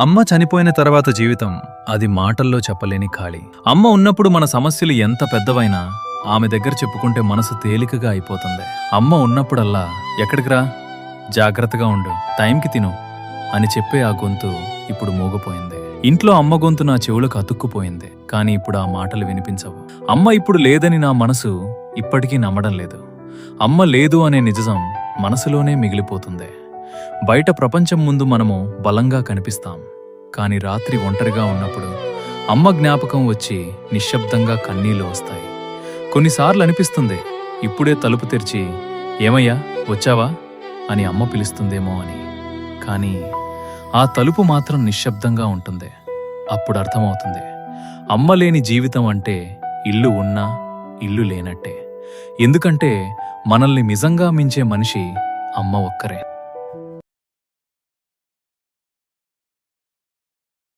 అమ్మ చనిపోయిన తర్వాత జీవితం అది మాటల్లో చెప్పలేని ఖాళీ. అమ్మ ఉన్నప్పుడు మన సమస్యలు ఎంత పెద్దవైనా ఆమె దగ్గర చెప్పుకుంటే మనసు తేలికగా అయిపోతుంది. అమ్మ ఉన్నప్పుడల్లా ఎక్కడికి రా, జాగ్రత్తగా ఉండు, టైంకి తిను అని చెప్పే ఆ గొంతు ఇప్పుడు మూగపోయింది. ఇంట్లో అమ్మ గొంతు నా చెవులకు అతుక్కుపోయింది. కానీ ఇప్పుడు ఆ మాటలు వినిపించవు. అమ్మ ఇప్పుడు లేదని నా మనసు ఇప్పటికీ నమ్మడం లేదు. అమ్మ లేదు అనే నిజం మనసులోనే మిగిలిపోతుంది. బయట ప్రపంచం ముందు మనము బలంగా కనిపిస్తాం. కానీ రాత్రి ఒంటరిగా ఉన్నప్పుడు అమ్మ జ్ఞాపకం వచ్చి నిశ్శబ్దంగా కన్నీళ్లు వస్తాయి. కొన్నిసార్లు అనిపిస్తుంది ఇప్పుడే తలుపు తెరిచి ఏమయ్యా వచ్చావా అని అమ్మ పిలుస్తుందేమో అని. కానీ ఆ తలుపు మాత్రం నిశ్శబ్దంగా ఉంటుంది. అప్పుడు అర్థమవుతుంది అమ్మ లేని జీవితం అంటే ఇల్లు ఉన్నా ఇల్లు లేనట్టే. ఎందుకంటే మనల్ని నిజంగా మించే మనిషి అమ్మ ఒక్కరే.